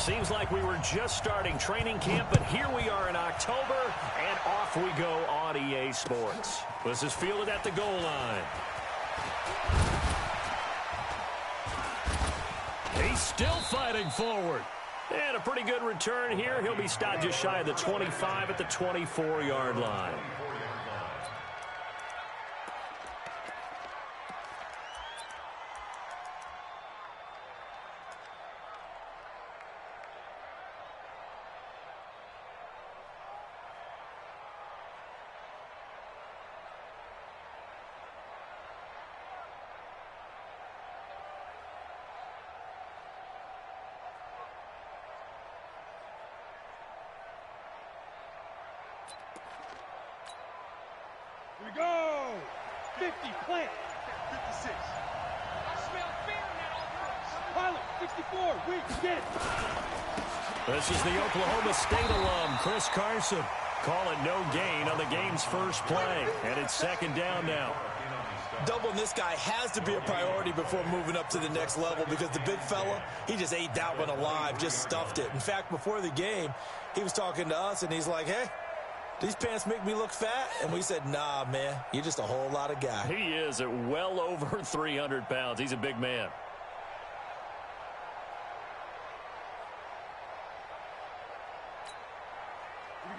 Seems like we were just starting training camp, but here we are in October, and off we go on EA Sports. This is fielded at the goal line. He's still fighting forward. And a pretty good return here. He'll be stopped just shy of the 25 at the 24-yard line. Here we go! 50, plant. 56. I smell fear now. Pilot, 64, weak, get it. This is the Oklahoma State alum, Chris Carson. Call it no gain on the game's first play. And it's second down now. Doubling this guy has to be a priority before moving up to the next level because the big fella, he just ate that one alive, just stuffed it. In fact, before the game, he was talking to us, and he's like, hey, these pants make me look fat? And we said, nah, man, you're just a whole lot of guy. He is at well over 300 pounds. He's a big man.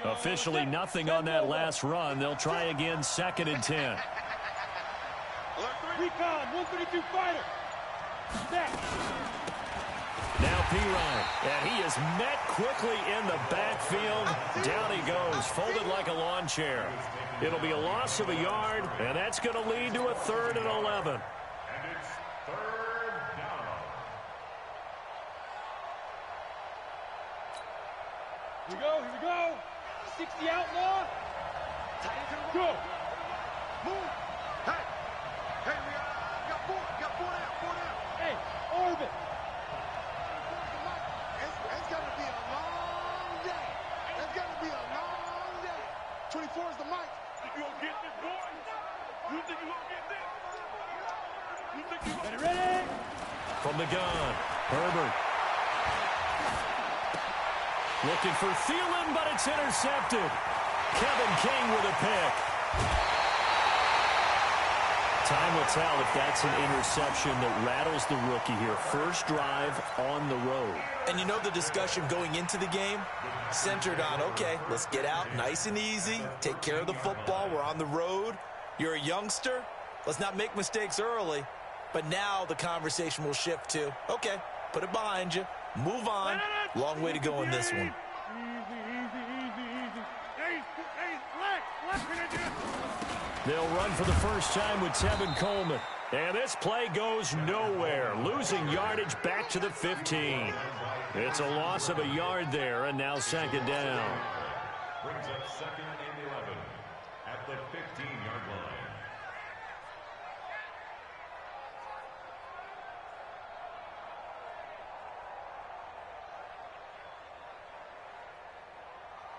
Officially nothing on that last run. They'll try again, 2nd and 10. Recon, 132 fighter. Snap. Now Pirine, and he is met quickly in the backfield. Down he goes, folded like a lawn chair. It'll be a loss of a yard, and that's going to lead to a 3rd and 11. And it's 3rd down. Here we go, here we go. 60 outlaw. Go. Move. Hey, we got 4 down. Hey, orbit. It's going to be a long day. It's going to be a long day. 24 is the mic. You going to get this, boy? You think you going to get this? You think you going to get ready? From the gun, Herbert. Looking for Thielen, but it's intercepted. Kevin King with a pick. Time will tell if that's an interception that rattles the rookie here. First drive on the road. And you know the discussion going into the game? Centered on, okay, let's get out nice and easy, take care of the football, we're on the road. You're a youngster, let's not make mistakes early. But now the conversation will shift to, okay, put it behind you, move on. Long way to go in this one. They'll run for the first time with Tevin Coleman. And this play goes nowhere. Losing yardage back to the 15. It's a loss of a yard there, and now 2nd down. Brings up 2nd and 11 at the 15-yard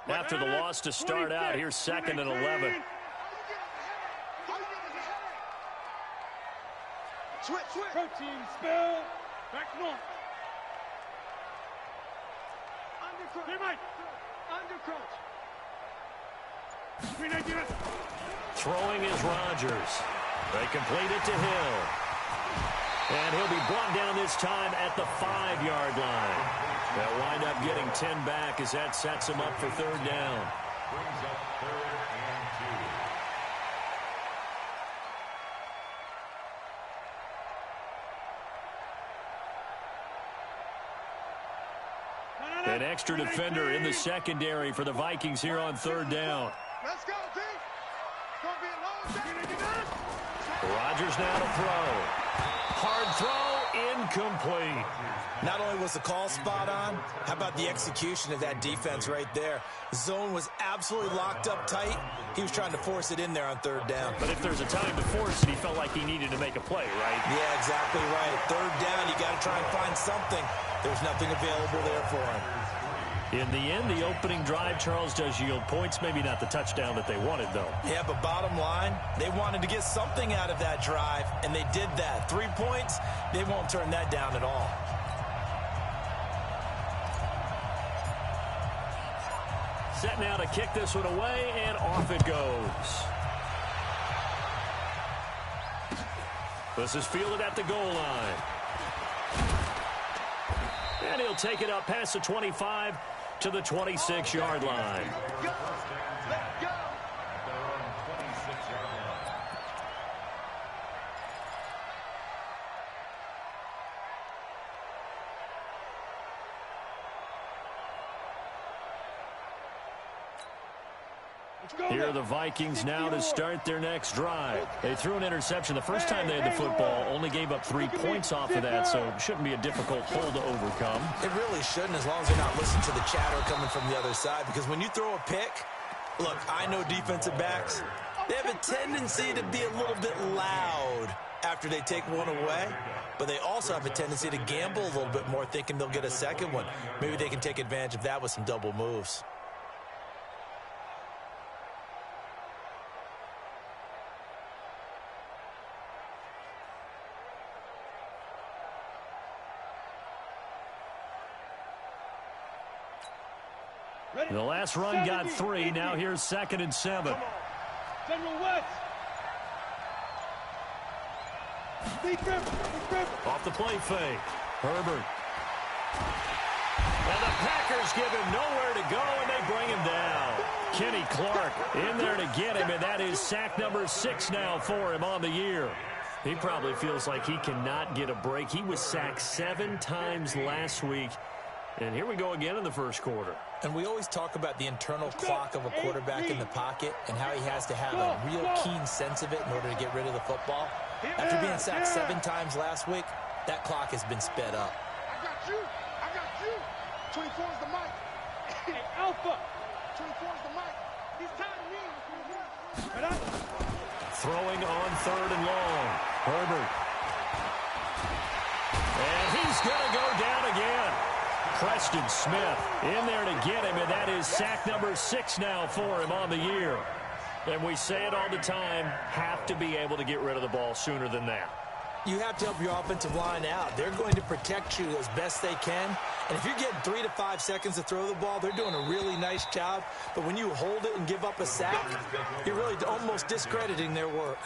line. After the loss to start out, here's 2nd and 11. Switch. Protein spill. Back north. Undercroach. Hey, Mike. Undercroach. Throwing is Rodgers. They complete it to Hill. And he'll be brought down this time at the 5-yard line. They'll wind up getting 10 back as that sets him up for 3rd down. Brings up 3rd and 2. An extra defender in the secondary for the Vikings here on 3rd down. Let's go, D. It's going to be a long day. Rodgers now to throw. Hard throw, incomplete. Not only was the call spot on, how about the execution of that defense right there? The zone was absolutely locked up tight. He was trying to force it in there on 3rd down. But if there's a time to force it, he felt like he needed to make a play, right? Yeah, exactly right. 3rd down, you got to try and find something. There's nothing available there for him. In the end, the opening drive, Charles, does yield points. Maybe not the touchdown that they wanted, though. Yeah, but bottom line, they wanted to get something out of that drive, and they did that. 3 points, they won't turn that down at all. set now to kick this one away, and off it goes. This is fielded at the goal line. And he'll take it up past the 25 to the 26-yard line. Here are the Vikings now to start their next drive. They threw an interception the first time they had the football, only gave up 3 points off of that, so it shouldn't be a difficult hole to overcome. It really shouldn't, as long as they're not listening to the chatter coming from the other side, because when you throw a pick, look, I know defensive backs, they have a tendency to be a little bit loud after they take one away, but they also have a tendency to gamble a little bit more, thinking they'll get a second one. Maybe they can take advantage of that with some double moves. The last run got 3. Now here's 2nd and 7. General West. Off the play fake. Herbert. And the Packers give him nowhere to go, and they bring him down. Kenny Clark in there to get him, and that is sack number 6 now for him on the year. He probably feels like he cannot get a break. He was sacked 7 times last week. And here we go again in the first quarter. And we always talk about the internal clock of a quarterback in the pocket and how he has to have a real keen sense of it in order to get rid of the football. After being sacked 7 times last week, that clock has been sped up. I got you. I got you. 24 is the mic. Hey, Alpha. 24 is the mic. He's tied to me. Throwing on 3rd and long. Herbert. And he's going to go down again. Preston Smith in there to get him, and that is sack number 6 now for him on the year. And we say it all the time, have to be able to get rid of the ball sooner than that. You have to help your offensive line out. They're going to protect you as best they can. And if you're getting 3 to 5 seconds to throw the ball, they're doing a really nice job. But when you hold it and give up a sack, you're really almost discrediting their work.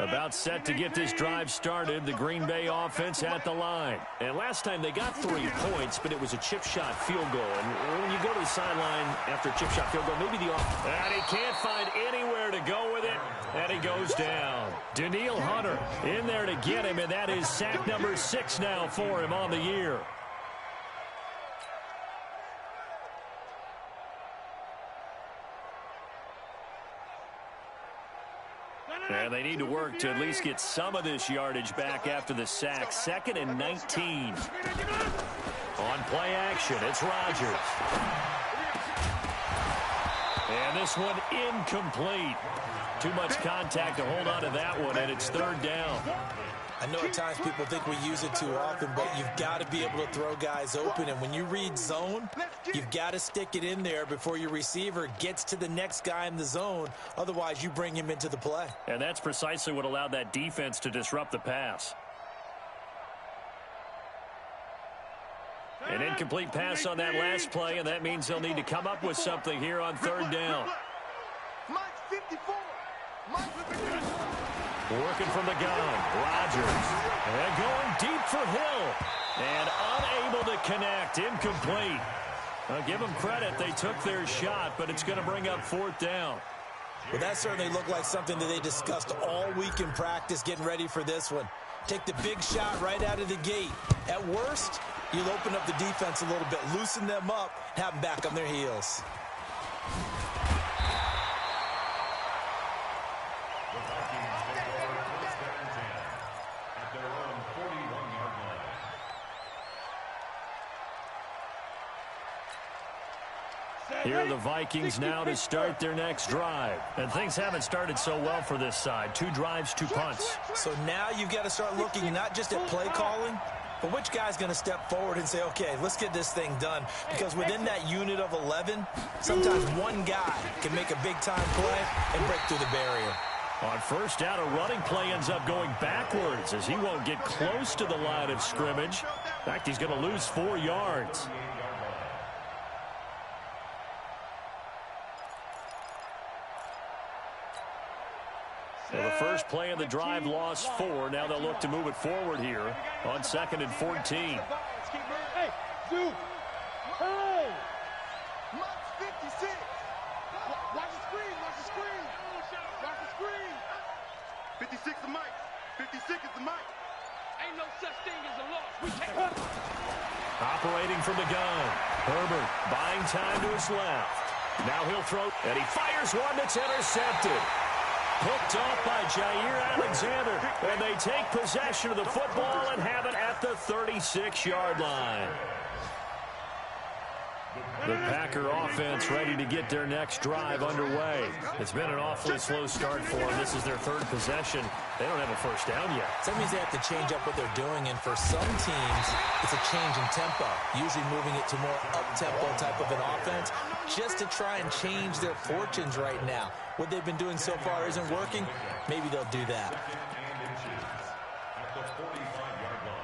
About set to get this drive started, the Green Bay offense at the line. And last time they got 3 points, but it was a chip shot field goal. And when you go to the sideline after a chip shot field goal, maybe the offense... And he can't find anywhere to go with it, and he goes down. Danielle Hunter in there to get him, and that is sack number 6 now for him on the year. And they need to work to at least get some of this yardage back after the sack. 2nd and 19. On play action, it's Rodgers. And this one incomplete. Too much contact to hold on to that one, and it's 3rd down. I know at times people think we use it too often, but you've got to be able to throw guys open. And when you read zone, you've got to stick it in there before your receiver gets to the next guy in the zone. Otherwise, you bring him into the play. And that's precisely what allowed that defense to disrupt the pass. An incomplete pass on that last play, and that means they'll need to come up with something here on 3rd down. Mike 54. Mike 54. Working from the gun, Rodgers. And going deep for Hill. And unable to connect, incomplete. I'll give them credit, they took their shot, but it's going to bring up 4th down. Well, that certainly looked like something that they discussed all week in practice, getting ready for this one. Take the big shot right out of the gate. At worst, you'll open up the defense a little bit, loosen them up, have them back on their heels. Here are the Vikings now to start their next drive. And things haven't started so well for this side. 2 drives, 2 punts. So now you've got to start looking not just at play calling, But which guy's going to step forward and say, okay, let's get this thing done? Because within that unit of 11, sometimes one guy can make a big-time play and break through the barrier. On first down, a running play ends up going backwards as he won't get close to the line of scrimmage. In fact, he's going to lose 4 yards. Well, the first play of the drive lost 4. Now they'll look to move it forward here on 2nd and 14. Hey, dude. Hey. Mark 56. Watch the screen. Watch the screen. Watch the screen. 56 the mic. 56 is the mic. Ain't no such thing as a loss. We can't. Operating from the gun. Herbert buying time to his left. Now he'll throw, and he fires one that's intercepted. Picked off by Jair Alexander, and they take possession of the football and have it at the 36-yard line. The Packer offense ready to get their next drive underway. It's been an awfully slow start for them. This is their 3rd possession. They don't have a first down yet. So that means they have to change up what they're doing, and for some teams, it's a change in tempo, usually moving it to more up-tempo type of an offense, just to try and change their fortunes right now. What they've been doing so far isn't working. Maybe they'll do that. At the 45-yard line.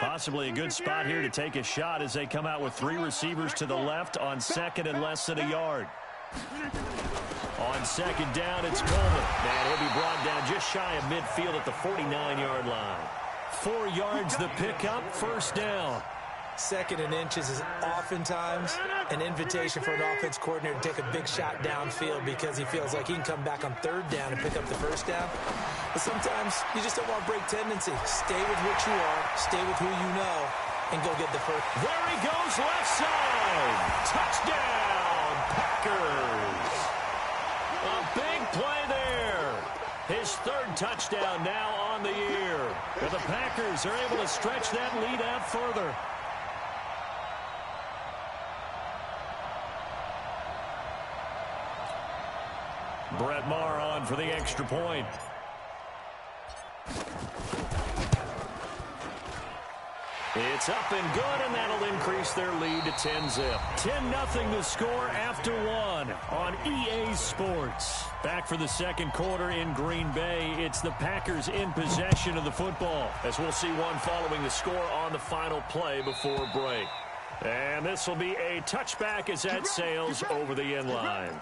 Possibly a good spot here to take a shot as they come out with 3 receivers to the left on 2nd and less than a yard. On 2nd down, it's Coleman. And he'll be brought down just shy of midfield at the 49-yard line. 4 yards the pickup, first down. 2nd and inches is oftentimes an invitation for an offense coordinator to take a big shot downfield because he feels like he can come back on 3rd down and pick up the first down. But sometimes you just don't want break tendency. Stay with what you are, stay with who you know, and go get the first. There he goes, left side. Touchdown, Packers. A big play there. His 3rd touchdown now on the year. And the Packers are able to stretch that lead out further. Brett Maher on for the extra point. It's up and good, and that'll increase their lead to 10-zip. 10-0 the score after 1 on EA Sports. Back for the 2nd quarter in Green Bay. It's the Packers in possession of the football, as we'll see one following the score on the final play before break. And this will be a touchback as that sails over the end line.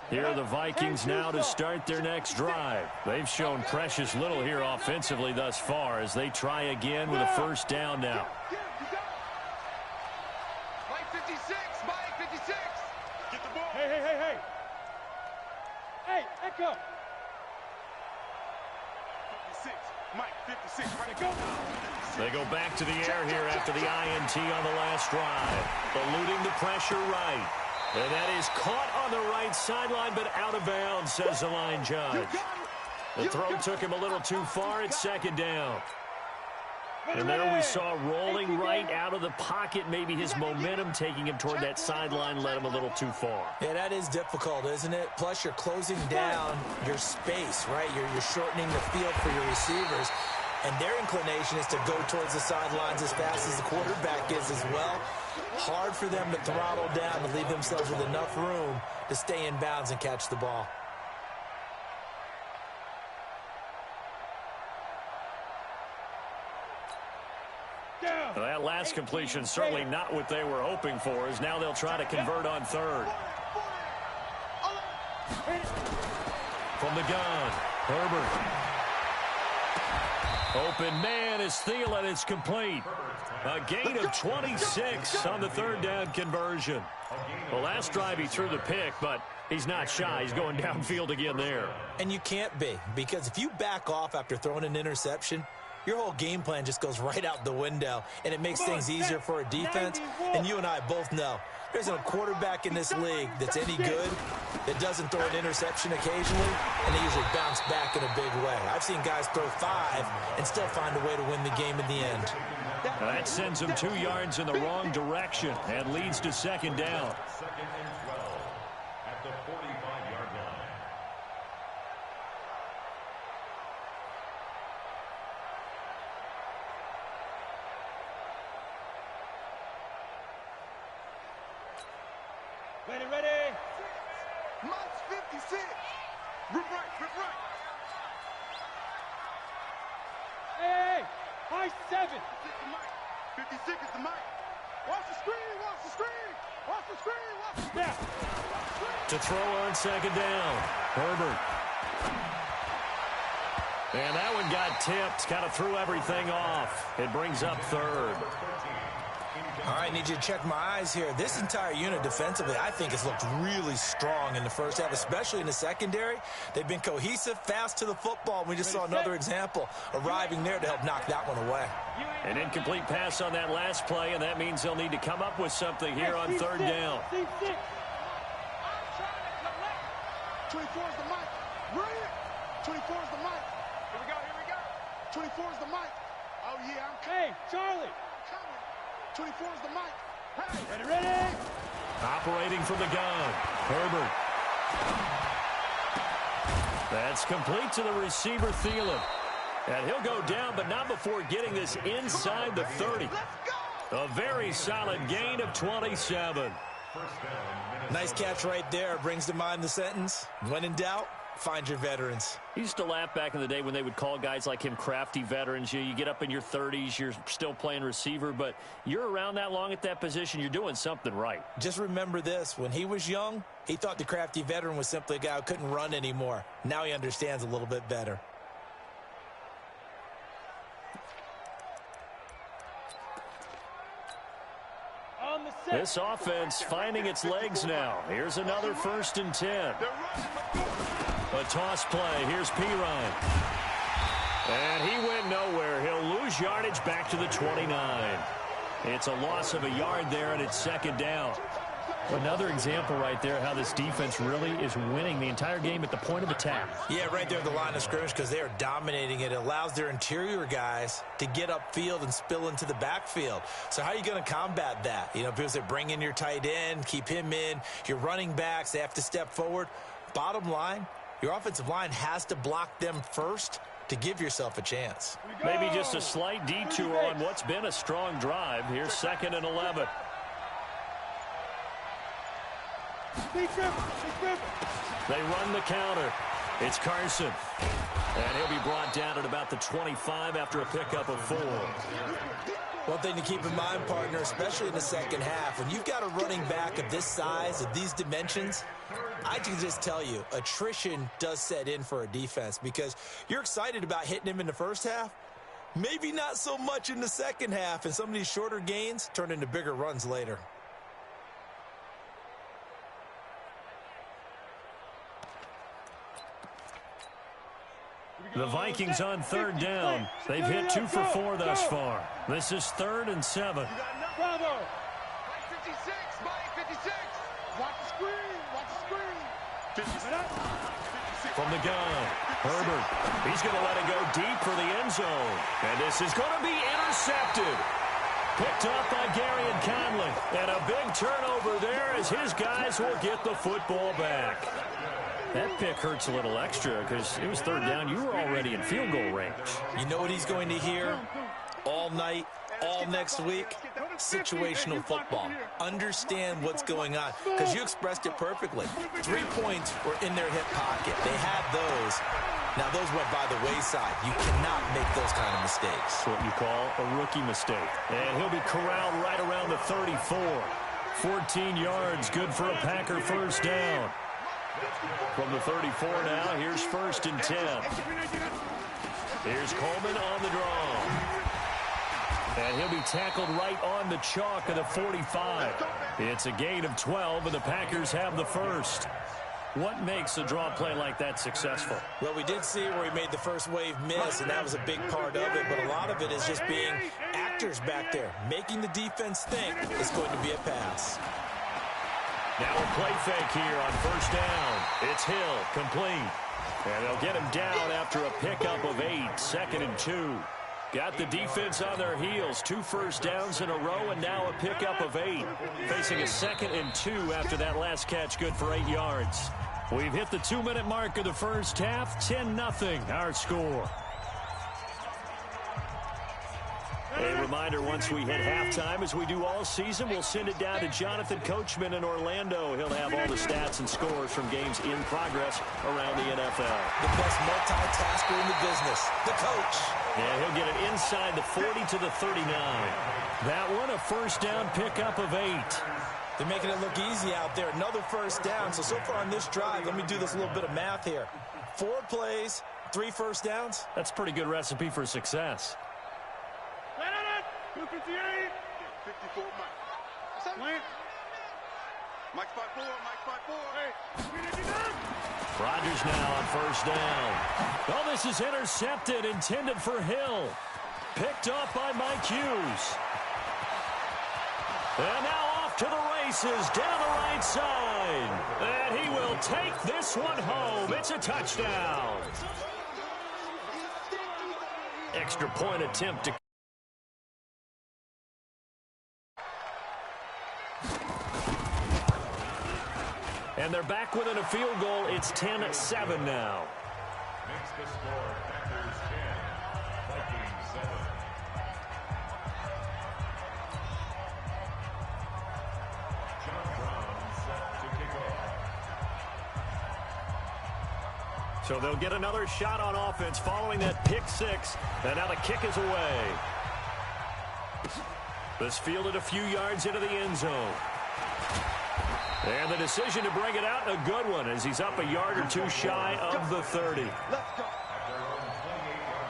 Here are the Vikings now to start their next drive. They've shown precious little here offensively thus far as they try again with a first down now. Mike 56, Mike 56. Get the ball. Hey. Hey, Echo. 56, Mike 56. Ready to go. They go back to the air here after the INT on the last drive. Eluding the pressure right. And that is caught on the right sideline, but out of bounds, says the line judge. The throw took him a little too far. It's 2nd down. And there we saw rolling right out of the pocket. Maybe his momentum taking him toward that sideline led him a little too far. Yeah, that is difficult, isn't it? Plus, you're closing down your space, right? You're shortening the field for your receivers. And their inclination is to go towards the sidelines as fast as the quarterback is as well. Hard for them to throttle down to leave themselves with enough room to stay in bounds and catch the ball. Well, that last completion certainly not what they were hoping for, as now they'll try to convert on 3rd. From the gun, Herbert. Open man is Thielen. It's complete. A gain of 26 on the 3rd down conversion. The last drive he threw the pick, but he's not shy. He's going downfield again there. And you can't be, because if you back off after throwing an interception, your whole game plan just goes right out the window, and it makes things easier for a defense. And you and I both know there's a quarterback in this league that's any good that doesn't throw an interception occasionally, and they usually bounce back in a big way. I've seen guys throw 5 and still find a way to win the game in the end. That sends him 2 yards in the wrong direction and leads to second down. Second and 12 at the 45-yard line. Ready. Mike's 56. Rip right. Hey, high 7. 56 is the mic. Watch the screen. Snap. To throw on second down, Herbert. And that one got tipped, kind of threw everything off. It brings up third. All right, need you to check my eyes here. This entire unit defensively, I think, has looked really strong in the first half, especially in the secondary. They've been cohesive, fast to the football. We just saw another example arriving there to help knock that one away. An incomplete pass on that last play, and that means they'll need to come up with something here on third down. 24 is the mic. Right. 24 is the mic. Here we go. 24 is the mic. Oh, yeah, I'm coming. Hey, Charlie. 24 is the mic. Hey. Ready. Operating from the gun, Herbert. That's complete to the receiver, Thielen. And he'll go down, but not before getting this inside the 30. A very solid gain of 27. Nice catch right there. Brings to mind the sentence, when in doubt, find your veterans. I used to laugh back in the day when they would call guys like him crafty veterans. You get up in your 30s, you're still playing receiver, but you're around that long at that position, you're doing something right. Just remember this. When he was young, he thought the crafty veteran was simply a guy who couldn't run anymore. Now he understands a little bit better. This offense finding its legs now. Here's another 1st and 10. A toss play. Here's Pirine. And he went nowhere. He'll lose yardage back to the 29. It's a loss of a yard there, and it's second down. Another example right there how this defense really is winning the entire game at the point of attack. Yeah, right there at the line of scrimmage because they are dominating it. It allows their interior guys to get upfield and spill into the backfield. So how are you going to combat that? You know, because they bring in your tight end, keep him in. Your running backs, they have to step forward. Bottom line, your offensive line has to block them first to give yourself a chance. Maybe just a slight detour on what's been a strong drive. Here's 2nd and 11. They run the counter. It's Carson. And he'll be brought down at about the 25 after a pickup of 4. One thing to keep in mind, partner, especially in the second half, when you've got a running back of this size, of these dimensions, I can just tell you, attrition does set in for a defense because you're excited about hitting him in the first half. Maybe not so much in the second half, and some of these shorter gains turn into bigger runs later. The Vikings on third down. They've hit 2 for 4 thus far. This is 3rd and 7. Bravo. 56, Mike 56. Watch the screen. 56. From the gun, Herbert. He's going to let it go deep for the end zone. And this is going to be intercepted. Picked up by Gary and Conley. And a big turnover there as his guys will get the football back. That pick hurts a little extra because it was 3rd down. You were already in field goal range. You know what he's going to hear all night, all next week? Situational football. Understand what's going on because you expressed it perfectly. 3 points were in their hip pocket. They had those. Now, those went by the wayside. You cannot make those kind of mistakes. That's what you call a rookie mistake. And he'll be corralled right around the 34. 14 yards, good for a Packer 1st down. From the 34 now, here's 1st and 10. Here's Coleman on the draw. And he'll be tackled right on the chalk of the 45. It's a gain of 12, and the Packers have the first. What makes a draw play like that successful? Well, we did see where he made the first wave miss, and that was a big part of it, but a lot of it is just being actors back there, making the defense think it's going to be a pass. Now a play fake here on first down. It's Hill, complete. And they'll get him down after a pickup of 8, 2nd and 2. Got the defense on their heels. 2 first downs in a row, and now a pickup of 8. Facing a 2nd and 2 after that last catch, good for 8 yards. We've hit the 2-minute mark of the first half. 10-0 our score. A reminder, once we hit halftime, as we do all season, we'll send it down to Jonathan Coachman in Orlando. He'll have all the stats and scores from games in progress around the NFL. The best multitasker in the business, the coach. Yeah, he'll get it inside the 40 to the 39. That one, a first down pickup of 8. They're making it look easy out there. Another first down. So far on this drive, let me do this little bit of math here. 4 plays, 3 first downs. That's a pretty good recipe for success. 258. 54, Mike. Slant. Mike's 5-4, Mike's 5-4. Hey. Rodgers now on first down. Oh, this is intercepted, intended for Hill. Picked off by Mike Hughes. And now off to the races down the right side. And he will take this one home. It's a touchdown. Extra point attempt to... And they're back within a field goal. It's 10-7 now. Makes the score Packers 10, Vikings 7. John Brown set to kick off. So they'll get another shot on offense following that pick 6. And now the kick is away. This fielded a few yards into the end zone. And the decision to bring it out, a good one, as he's up a yard or 2 shy of the 30. Let's go. At their own 28-yard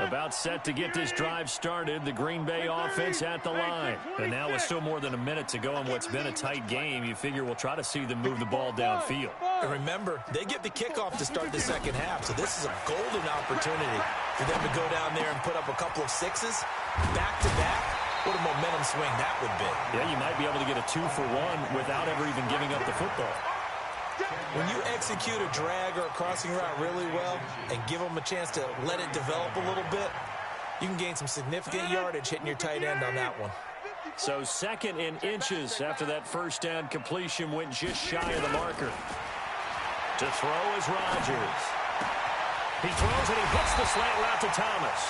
line. About set to get this drive started. The Green Bay offense at the line. And now with still more than a minute to go in what's been a tight game, you figure we'll try to see them move the ball downfield. And remember, they get the kickoff to start the second half, so this is a golden opportunity for them to go down there and put up a couple of 6s back-to-back. What a momentum swing that would be. Yeah, you might be able to get a 2-for-1 without ever even giving up the football. When you execute a drag or a crossing route really well and give them a chance to let it develop a little bit, you can gain some significant yardage hitting your tight end on that one. So 2nd in inches after that first down completion went just shy of the marker. To throw is Rodgers. He throws and he hits the slant route to Thomas.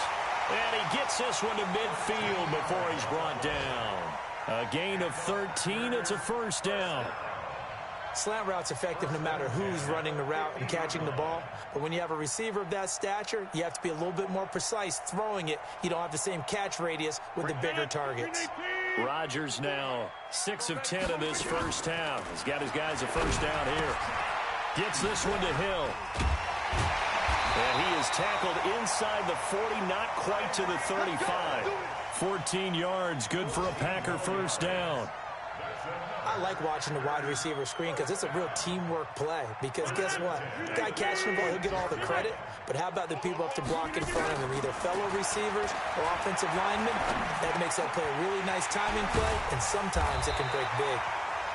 And he gets this one to midfield before he's brought down. A gain of 13. It's a first down. Slant route's effective no matter who's running the route and catching the ball. But when you have a receiver of that stature, you have to be a little bit more precise throwing it. You don't have the same catch radius with the bigger targets. Rodgers now 6 of 10 in this first half. He's got his guys a first down here. Gets this one to Hill. And he is tackled inside the 40, not quite to the 35. 14 yards, good for a Packer first down. I like watching the wide receiver screen because it's a real teamwork play. Because guess what? The guy catching the ball, he'll get all the credit. But how about the people up to block in front of him, either fellow receivers or offensive linemen? That makes that play a really nice timing play, and sometimes it can break big.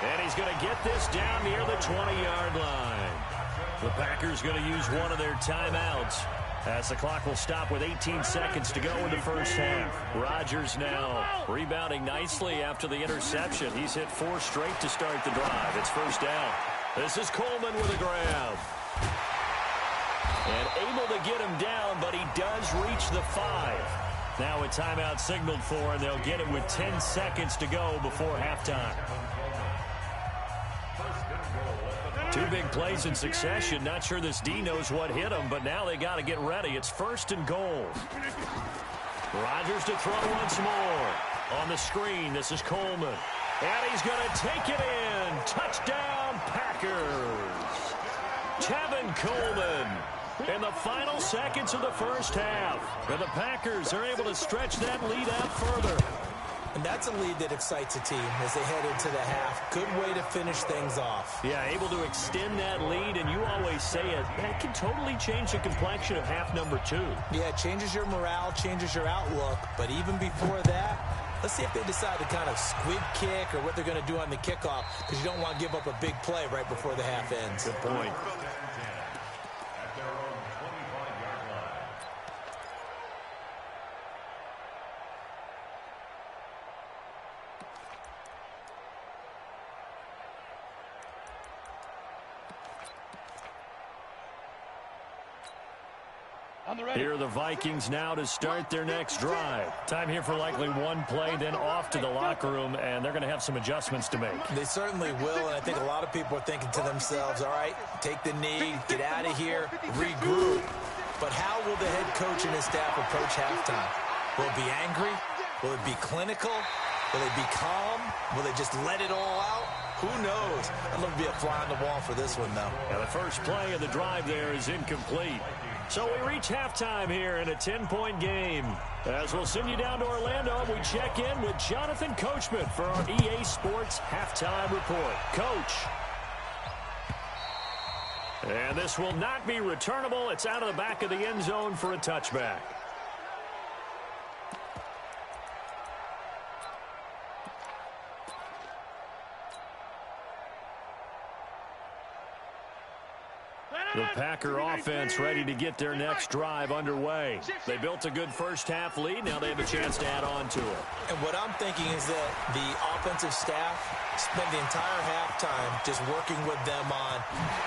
And he's going to get this down near the 20-yard line. The Packers going to use one of their timeouts, as the clock will stop with 18 seconds to go in the first half. Rodgers now rebounding nicely after the interception. He's hit 4 straight to start the drive. It's first down. This is Coleman with a grab. And able to get him down, but he does reach the 5. Now a timeout signaled for, and they'll get it with 10 seconds to go before halftime. 2 big plays in succession. Not sure this D knows what hit him, but now they got to get ready. It's 1st and goal. Rodgers to throw once more. On the screen, this is Coleman. And he's going to take it in. Touchdown, Packers. Tevin Coleman In the final seconds of the first half, and the Packers are able to stretch that lead out further. And that's a lead that excites a team as they head into the half. Good way to finish things off. Yeah, able to extend that lead, and you always say it, that can totally change the complexion of half number 2. Yeah, it changes your morale, changes your outlook. But even before that, let's see if they decide to kind of squib kick or what they're going to do on the kickoff, because you don't want to give up a big play right before the half ends. Good point. Here are the Vikings now to start their next drive. Time here for likely one play, then off to the locker room, and they're going to have some adjustments to make. They certainly will, and I think a lot of people are thinking to themselves, all right, take the knee, get out of here, regroup. But how will the head coach and his staff approach halftime? Will it be angry? Will it be clinical? Will it be calm? Will they just let it all out? Who knows? I'd love to be a fly on the wall for this one, though. Now, the first play of the drive there is incomplete. So we reach halftime here in a 10-point game. As we'll send you down to Orlando, we check in with Jonathan Coachman for our EA Sports Halftime Report. Coach. And this will not be returnable. It's out of the back of the end zone for a touchback. The Packer offense ready to get their next drive underway. They built a good first-half lead. Now they have a chance to add on to it. And what I'm thinking is that the offensive staff spent the entire halftime just working with them on,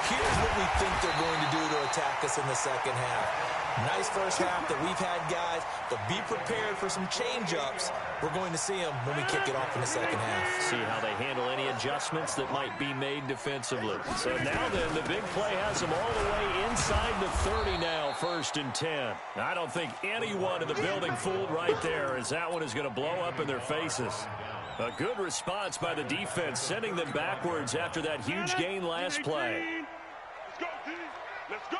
here's what we think they're going to do to attack us in the second half. Nice first half that we've had, guys, but be prepared for some change-ups. We're going to see them when we kick it off in the second half. See how they handle any adjustments that might be made defensively. So now then, the big play has them all the way inside the 30 now, 1st and 10. I don't think anyone in the building fooled right there, as that one is going to blow up in their faces. A good response by the defense, sending them backwards after that huge gain last play. Let's go, D. Let's go.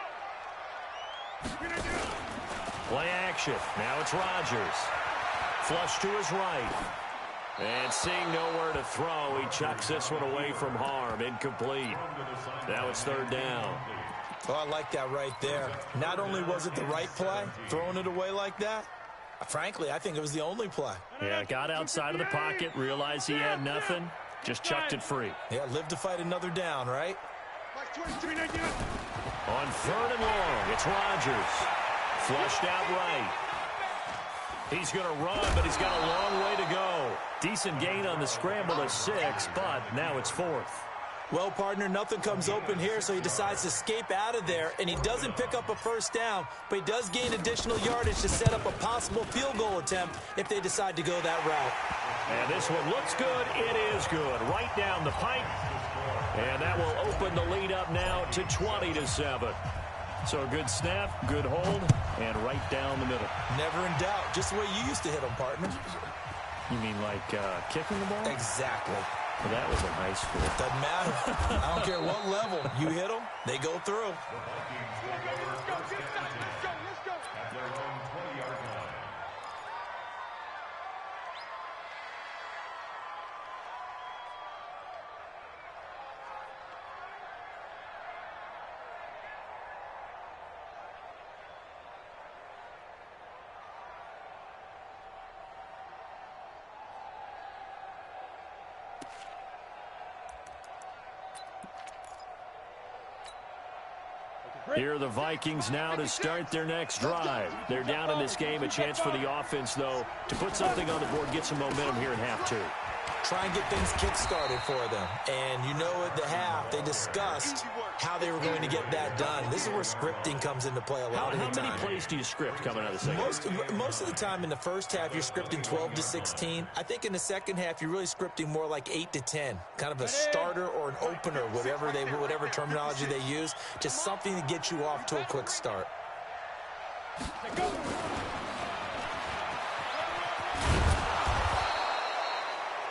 Play action. Now it's Rodgers. Flush to his right. And seeing nowhere to throw, he chucks this one away from harm. Incomplete. Now it's 3rd down. Oh, I like that right there. Not only was it the right play, throwing it away like that, frankly, I think it was the only play. Yeah, got outside of the pocket, realized he had nothing, just chucked it free. Yeah, live to fight another down, right? On 3rd and long, it's Rodgers. Flushed out right. He's going to run, but he's got a long way to go. Decent gain on the scramble to 6, but now it's 4th. Well, partner, nothing comes open here, so he decides to escape out of there, and he doesn't pick up a first down, but he does gain additional yardage to set up a possible field goal attempt if they decide to go that route. And this one looks good. It is good. Right down the pipe. And that will open the lead up now to 20-7. So a good snap, good hold, and right down the middle. Never in doubt. Just the way you used to hit them, partner. You mean like kicking the ball? Exactly. Well, that was in high school. Doesn't matter. I don't care what level. You hit them, they go through. Here are the Vikings now to start their next drive. They're down in this game. A chance for the offense, though, to put something on the board, get some momentum here in half 2. Try and get things kick-started for them. And you know at the half, they discussed how they were going to get that done. This is where scripting comes into play a lot of the time. How many plays do you script coming out of the second? Most of the time in the first half, you're scripting 12 to 16. I think in the second half, you're really scripting more like 8 to 10. Kind of a starter or an opener, whatever terminology they use. Just something to get you off to a quick start.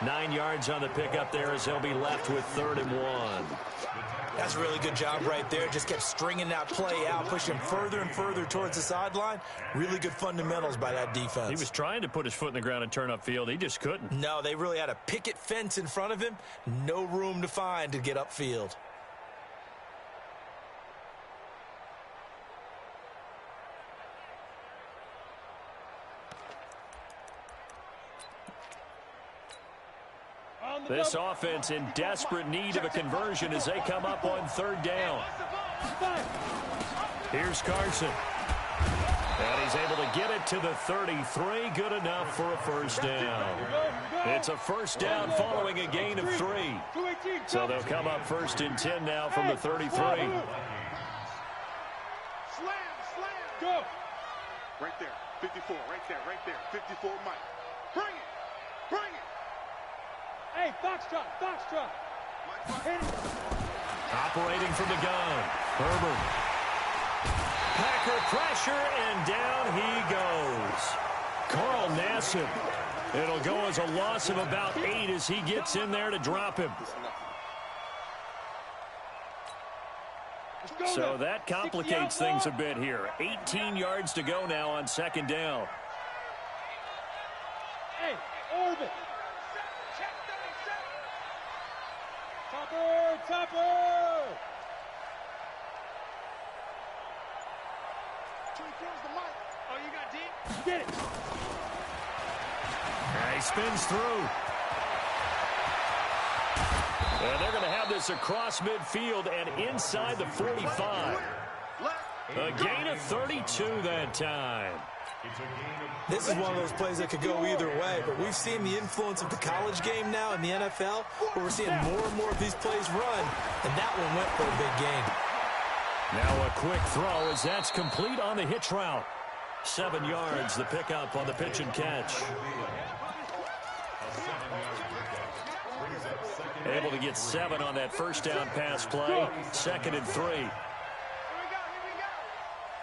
9 yards on the pickup there as they'll be left with 3rd and 1. That's a really good job right there. Just kept stringing that play out, pushing him further and further towards the sideline. Really good fundamentals by that defense. He was trying to put his foot in the ground and turn upfield. He just couldn't. No, they really had a picket fence in front of him. No room to find to get upfield. This offense in desperate need of a conversion as they come up on 3rd down. Here's Carson. And he's able to get it to the 33. Good enough for a 1st down. It's a 1st down following a gain of 3. So they'll come up 1st and 10 now from the 33. Slam, go. Right there, 54, right there, 54, Mike. Bring it. Hey, Foxtrot. Hit it. Operating from the gun. Herbert. Packer pressure, and down he goes. Carl Nassib. It'll go as a loss of about 8 as he gets in there to drop him. So that complicates things a bit here. 18 yards to go now on 2nd down. Hey, orbit. Topper. Oh, you got deep? Get it. And he spins through. And they're going to have this across midfield and inside the 45. A gain of 32 that time. This is one of those plays that could go either way, but we've seen the influence of the college game now in the NFL, where we're seeing more and more of these plays run, and that one went for a big gain. Now a quick throw as that's complete on the hitch route. 7 yards, the pickup on the pitch and catch. Able to get 7 on that 1st down pass play. 2nd and 3. Here we go.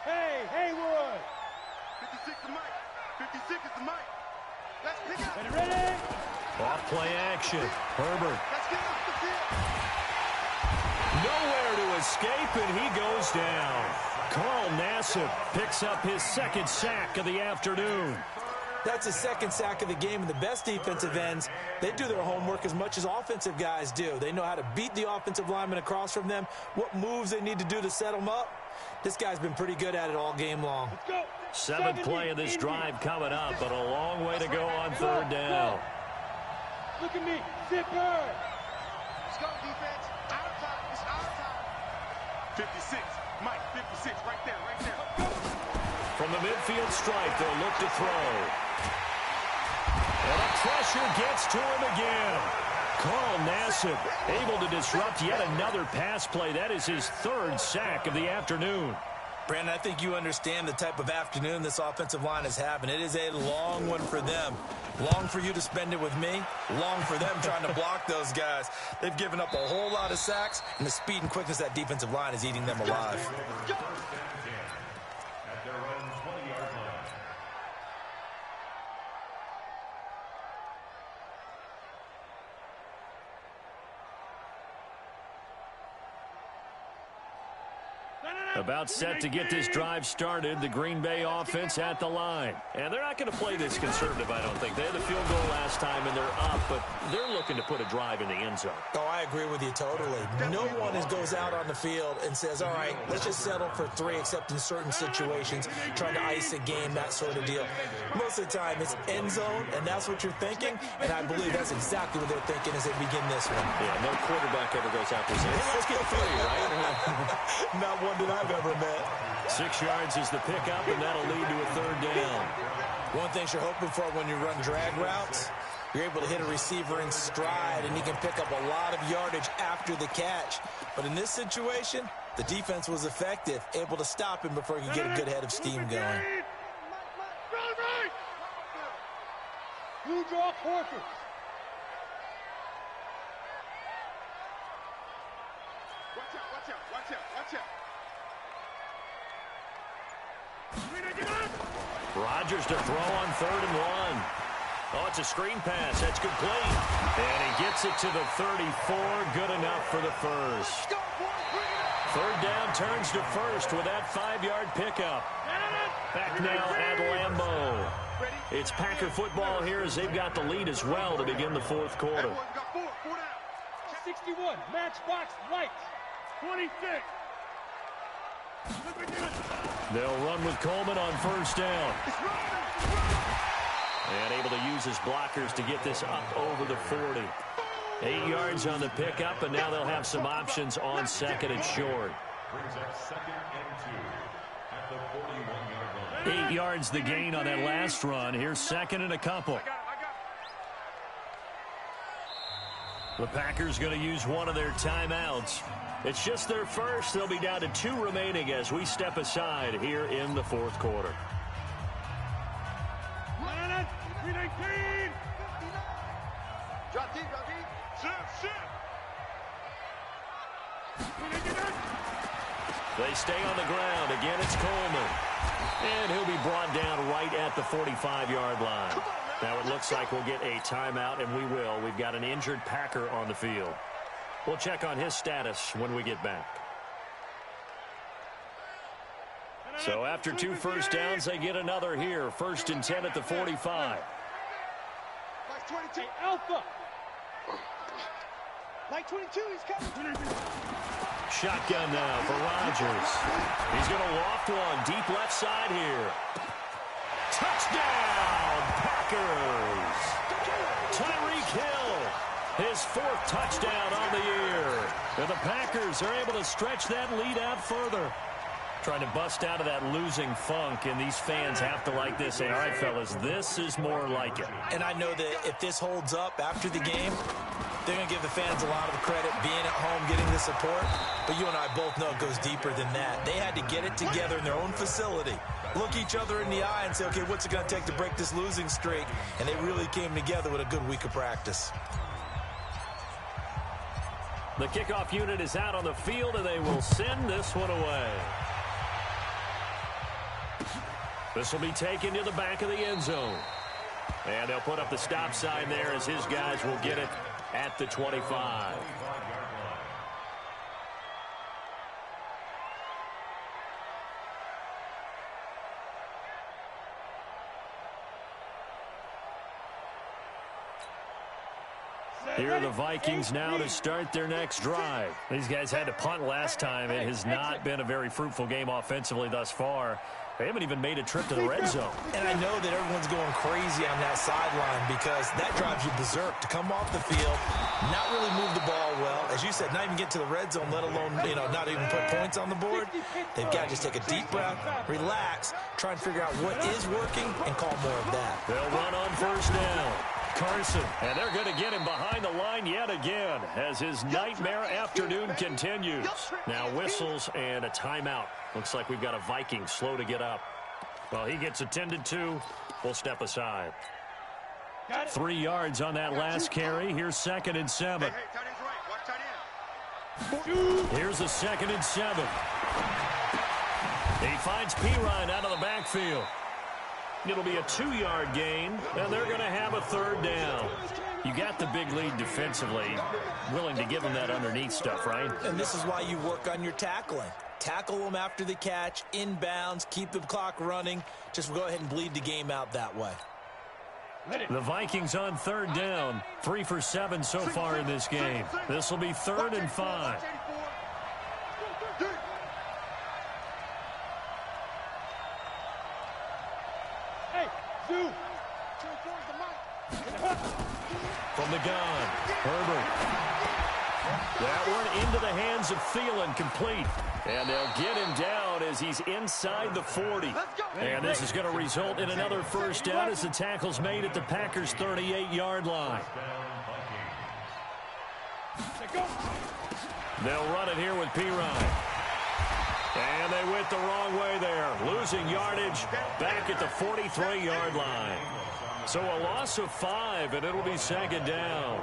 Hey, Haywood. 56 to Mike. 56 is the Mike. Let's pick up. Ready? Off play action. Herbert. Let's get off the field. Nowhere to escape, and he goes down. Carl Nassib picks up his 2nd sack of the afternoon. That's his 2nd sack of the game, and the best defensive ends, they do their homework as much as offensive guys do. They know how to beat the offensive lineman across from them, what moves they need to do to set them up. This guy's been pretty good at it all game long. Let's go. 7th play of this drive coming up, but a long way to go on 3rd down. Look at me. Zipper. Let's go, defense. Out of time. It's out of time. 56. Mike, 56. Right there. From the midfield stripe, they'll look to throw. And the pressure gets to him again. Carl Nassib able to disrupt yet another pass play. That is his 3rd sack of the afternoon. Brandon, I think you understand the type of afternoon this offensive line is having. It is a long one for them. Long for you to spend it with me. Long for them trying to block those guys. They've given up a whole lot of sacks, and the speed and quickness of that defensive line is eating them alive. At their own 20-yard line. About set to get this drive started, the Green Bay offense at the line. And they're not going to play this conservative, I don't think. They had the field goal last time, and they're up, but they're looking to put a drive in the end zone. Oh, I agree with you totally. No one goes out on the field and says, all right, let's just settle for 3, except in certain situations, trying to ice a game, that sort of deal. Most of the time, it's end zone, and that's what you're thinking, and I believe that's exactly what they're thinking as they begin this one. Yeah, no quarterback ever goes out there saying, hey, let's get 3, right? Not one that I've ever met. 6 yards is the pickup, and that'll lead to a 3rd down. One thing you're hoping for when you run drag routes, you're able to hit a receiver in stride, and he can pick up a lot of yardage after the catch. But in this situation, the defense was effective, able to stop him before he could get a good head of steam going. Blue draw quarters. Watch out. Rodgers to throw on 3rd and 1. Oh, it's a screen pass. That's complete. And he gets it to the 34. Good enough for the first. Third down turns to first with that 5-yard pickup. Back now at Lambeau. It's Packer football here as they've got the lead as well to begin the fourth quarter. 61, matchbox lights. 26. They'll run with Coleman on first down. And able to use his blockers to get this up over the 40. 8 yards on the pickup, and now they'll have some options on second and short. Brings up second and 2 at the 41-yard line. 8 yards the gain on that last run. Here's second and a couple. The Packers going to use one of their timeouts. It's just their first. They'll be down to 2 remaining as we step aside here in the fourth quarter. 319. Drop deep, drop deep. They stay on the ground. Again, it's Coleman. And he'll be brought down right at the 45-yard line. Now it looks like we'll get a timeout, and we will. We've got an injured Packer on the field. We'll check on his status when we get back. So after 2 first downs, they get another here. 1st and 10 at the 45. Hey, Alpha. Like 22, he's coming. Shotgun now for Rodgers. He's going to loft one deep left side here. Touchdown, Packers. Tyreek Hill, his 4th touchdown on the year. And the Packers are able to stretch that lead out further. Trying to bust out of that losing funk, and these fans have to like this. Say, all right, fellas, this is more like it. And I know that if this holds up after the game, they're going to give the fans a lot of credit being at home, getting the support. But you and I both know it goes deeper than that. They had to get it together in their own facility, look each other in the eye and say, okay, what's it going to take to break this losing streak? And they really came together with a good week of practice. The kickoff unit is out on the field, and they will send this one away. This will be taken to the back of the end zone. And they'll put up the stop sign there as his guys will get it at the 25. Here are the Vikings now to start their next drive. These guys had to punt last time. It has not been a very fruitful game offensively thus far. They haven't even made a trip to the red zone. And I know that everyone's going crazy on that sideline because that drives you berserk to come off the field, not really move the ball well. As you said, not even get to the red zone, let alone, not even put points on the board. They've got to just take a deep breath, relax, try and figure out what is working, and call more of that. They'll run on first down. Carson, and they're going to get him behind the line yet again as his nightmare afternoon continues. Now whistles and a timeout. Looks like we've got a Viking slow to get up. Well, he gets attended to. We'll step aside. 3 yards on that last carry. Here's 2nd and 7. Hey, tight end's right. Watch tight end. Here's a 2nd and 7. He finds Pirine out of the backfield. It'll be a 2-yard gain, and they're going to have a 3rd down. You got the big lead defensively, willing to give them that underneath stuff, right? And this is why you work on your tackling. Tackle them after the catch, inbounds, keep the clock running. Just go ahead and bleed the game out that way. The Vikings on 3rd down, 3 for 7 so far in this game. This will be 3rd and 5. From the gun, Herbert. That one into the hands of Thielen, complete. And they'll get him down as he's inside the 40. And this is going to result in another first down as the tackle's made at the Packers' 38-yard line. They'll run it here with Pirine. And they went the wrong way there, losing yardage back at the 43-yard line. So a loss of 5, and it'll be 2nd down.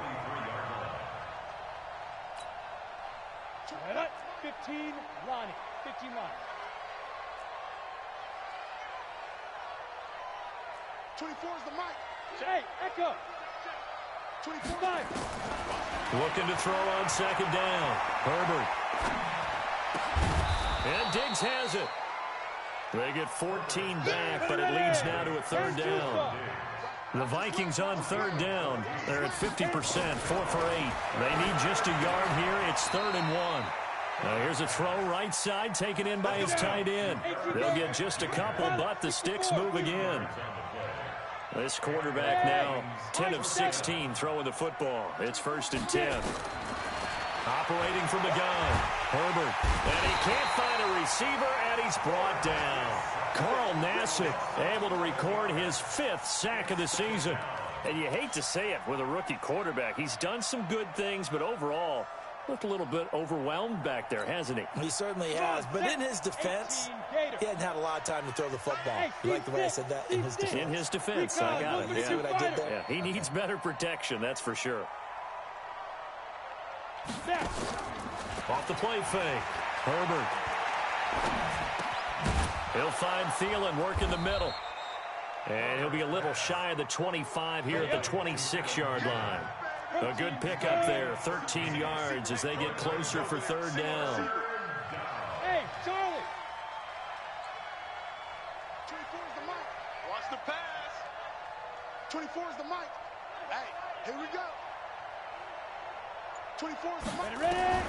15, Lonnie. 15 line. 24 is the mic. Hey, Echo. 25. Looking to throw on second down. Herbert. And Diggs has it. They get 14 back, but it leads now to a third down. The Vikings on third down. They're at 50%, 4 for 8. They need just a yard here. It's 3rd and 1. Now here's a throw right side taken in by his tight end. They'll get just a couple, but the sticks move again. This quarterback now 10 of 16 throwing the football. It's 1st and 10. Operating from the gun, Herbert. And he can't find a receiver, and he's brought down. Carl Nassib able to record his 5th sack of the season. And you hate to say it with a rookie quarterback. He's done some good things, but overall looked a little bit overwhelmed back there, hasn't he? He certainly has, but in his defense, he hadn't had a lot of time to throw the football. You like the way I said that? In his defense. In his defense, I got it. You see what I did there? Yeah, he needs better protection, that's for sure. Off the play fake. Herbert. He'll find Thielen working the middle. And he'll be a little shy of the 25 here at the 26-yard line. A good pickup there, 13 yards as they get closer for third down. Hey, Charlie. 24 is the mic. Watch the pass. 24 is the mic. Hey, here we go. 24 is the mic. Ready?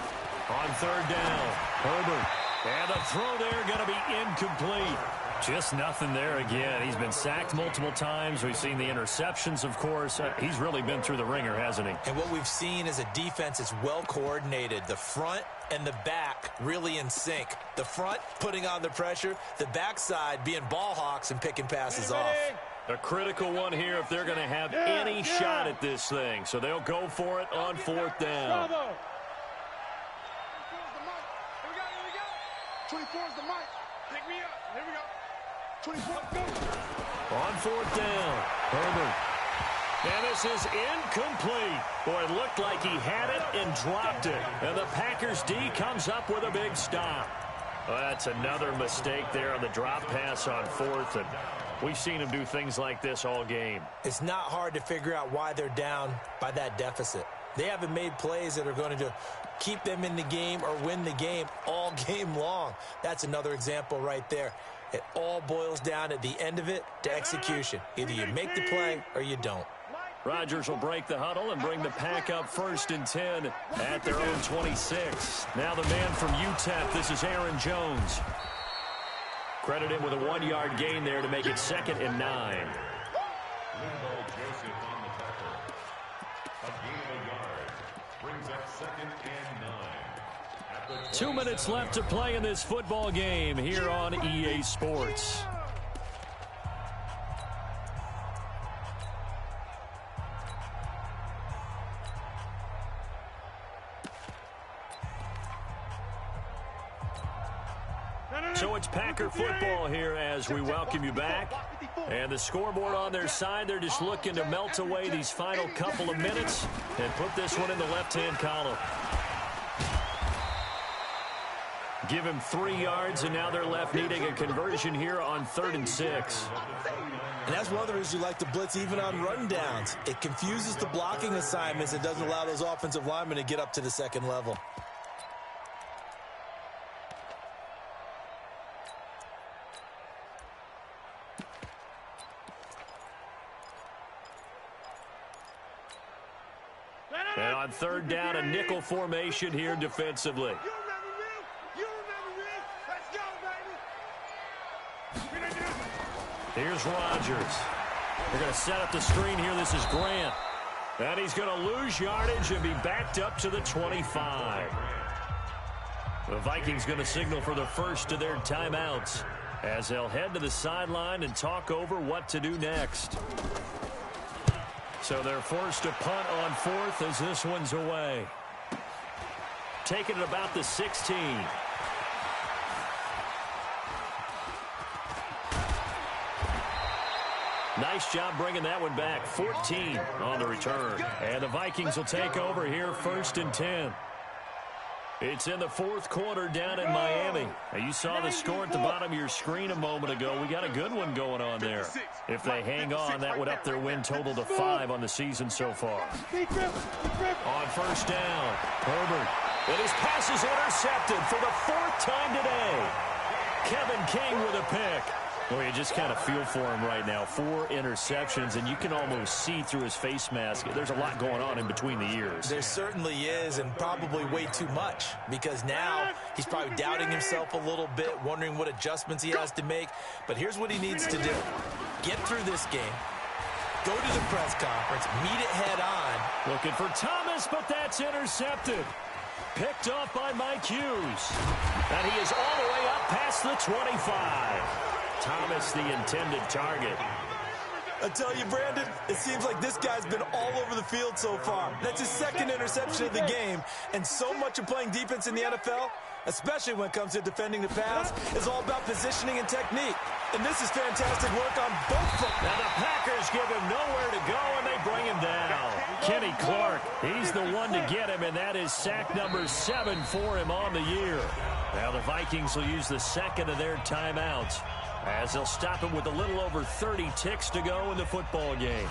On third down, Herbert. And the throw there going to be incomplete. Just nothing there again. He's been sacked multiple times. We've seen the interceptions, of course. He's really been through the ringer, hasn't he? And what we've seen is a defense that's well coordinated. The front and the back really in sync. The front putting on the pressure. The backside being ball hawks and picking passes off. A critical one here if they're going to have any shot at this thing. So they'll go for it on 4th down. 24 is the mic. Pick me up. Here we go. 24. On 4th down, Herbert. And this is incomplete. Boy, it looked like he had it and dropped it. And the Packers D comes up with a big stop. Well, that's another mistake there on the drop pass on 4th. And we've seen him do things like this all game. It's not hard to figure out why they're down by that deficit. They haven't made plays that are going to keep them in the game or win the game all game long. That's another example right there. It all boils down at the end of it to execution. Either you make the play or you don't. Rodgers will break the huddle and bring the pack up 1st and 10 at their own 26. Now the man from UTEP, this is Aaron Jones. Credit him with a 1-yard gain there to make it 2nd and 9. 2 minutes left to play in this football game here on EA Sports. So it's Packer football here as we welcome you back. And the scoreboard on their side, they're just looking to melt away these final couple of minutes and put this one in the left-hand column. Give him 3 yards, and now they're left needing a conversion here on 3rd and 6. And that's one of the reasons you like to blitz even on rundowns. It confuses the blocking assignments. It doesn't allow those offensive linemen to get up to the second level. And on 3rd down, a nickel formation here defensively. Here's Rodgers. They're going to set up the screen here. This is Grant. And he's going to lose yardage and be backed up to the 25. The Vikings going to signal for the first of their timeouts as they'll head to the sideline and talk over what to do next. So they're forced to punt on 4th as this one's away. Taking it about the 16. Nice job bringing that one back. 14 on the return. And the Vikings will take over here 1st and 10. It's in the fourth quarter down in Miami. Now, you saw the score at the bottom of your screen a moment ago. We got a good one going on there. If they hang on, that would up their win total to 5 on the season so far. On first down, Herbert. And his pass is intercepted for the 4th time today. Kevin King with a pick. Well, you just kind of feel for him right now. 4 interceptions, and you can almost see through his face mask. There's a lot going on in between the ears. There certainly is, and probably way too much, because now he's probably doubting himself a little bit, wondering what adjustments he has to make. But here's what he needs to do. Get through this game. Go to the press conference. Meet it head on. Looking for Thomas, but that's intercepted. Picked off by Mike Hughes. And he is all the way up past the 25. Thomas, the intended target. I tell you, Brandon, it seems like this guy's been all over the field so far. That's his 2nd interception of the game. And so much of playing defense in the NFL, especially when it comes to defending the pass, is all about positioning and technique. And this is fantastic work on both fronts. Now the Packers give him nowhere to go, and they bring him down. Kenny Clark, he's the one to get him, and that is sack number 7 for him on the year. Now the Vikings will use the 2nd of their timeouts, as they'll stop it with a little over 30 ticks to go in the football game.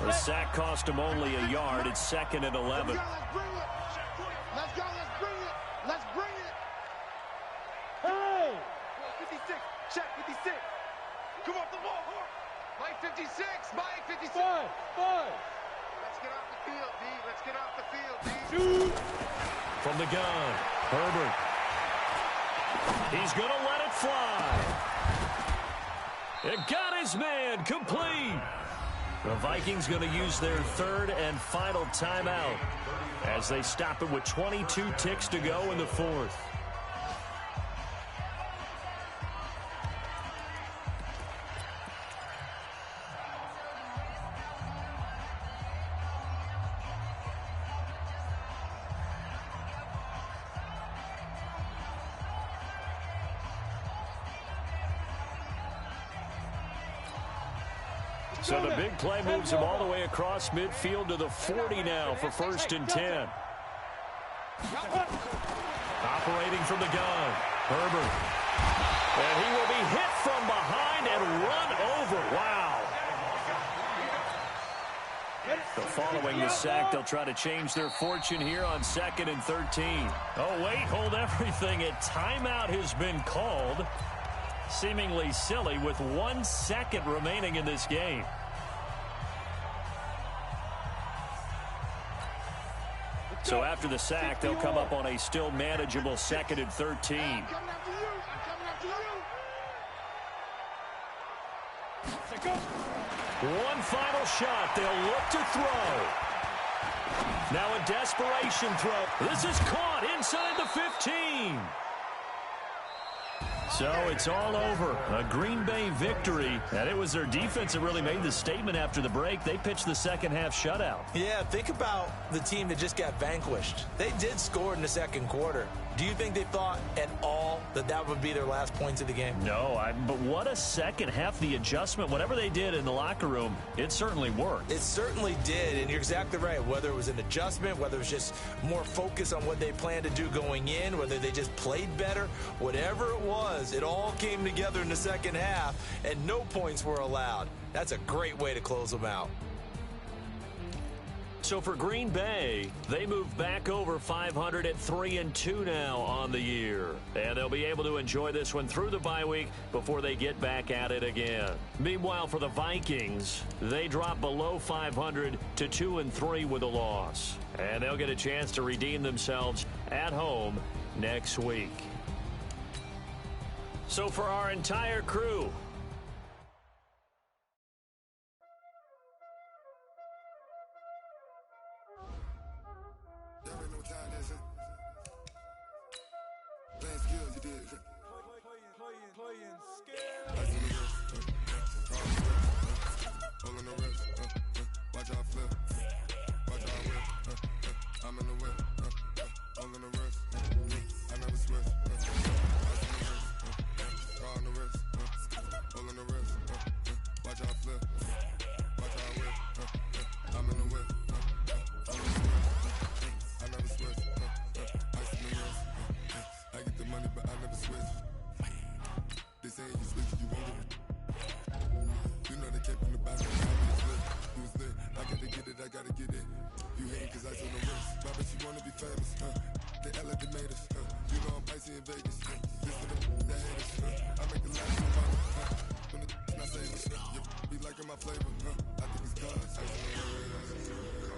The sack cost him only a yard. It's 2nd and 11. Let's go, let's bring it. Let's bring it. Hey! 56, check 56. Come off the ball, Mike 56, Mike 56. 5. Let's get off the field, D. Let's get off the field, D. Shoot! From the gun, Herbert. He's going to let it fly. It got his man complete. The Vikings going to use their 3rd and final timeout as they stop it with 22 ticks to go in the 4th. So the big play moves him all the way across midfield to the 40 now for 1st and 10. Operating from the gun, Herbert. And he will be hit from behind and run over. Wow. So following the sack, they'll try to change their fortune here on 2nd and 13. Oh, wait, hold everything. A timeout has been called. Seemingly silly with 1 second remaining in this game. So after the sack, they'll come up on a still manageable 2nd and 13. I'm coming after you. I'm coming after you. One final shot. They'll look to throw. Now a desperation throw. This is caught inside the 15. So it's all over. A Green Bay victory. And it was their defense that really made the statement after the break. They pitched the second half shutout. Yeah, think about the team that just got vanquished. They did score in the 2nd quarter. Do you think they thought at all that that would be their last points of the game? No, but what a second half. The adjustment, whatever they did in the locker room, it certainly worked. It certainly did, and you're exactly right. Whether it was an adjustment, whether it was just more focus on what they planned to do going in, whether they just played better, whatever it was, it all came together in the 2nd half, and no points were allowed. That's a great way to close them out. So for Green Bay, they move back over 500 at 3-2 now on the year. And they'll be able to enjoy this one through the bye week before they get back at it again. Meanwhile, for the Vikings, they drop below 500 to 2-3 with a loss. And they'll get a chance to redeem themselves at home next week. So for our entire crew, Watch out flip. Watch out whip. like they made us. You know I'm icy in Vegas. This for the haters. I make the last one. When the not saving. You be liking my flavor. I think it's God's.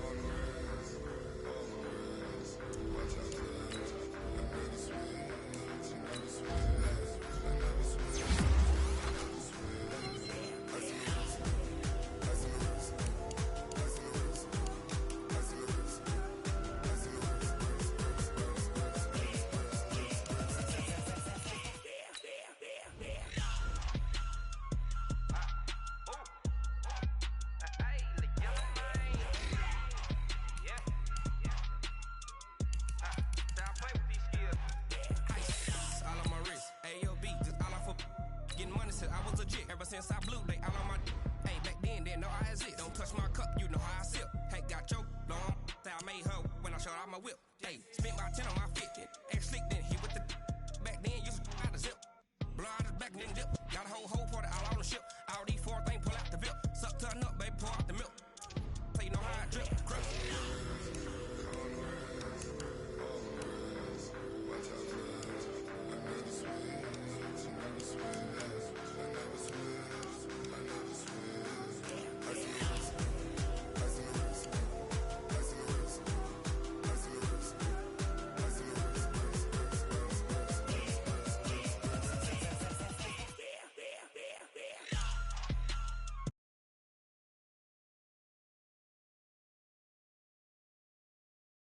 On the rest. Watch out for that. I never switch. You never switch. I never switch. Ever since I blew, they all on my hey, back then, didn't know I exist. Don't touch my cup, you know how I sip. Hey, got choked, long, say I made her when I showed out my whip. Hey, spent my 10 on my 50. Ex-slick, then hit with the back then, used to out the zip. Blow out his back, then dip.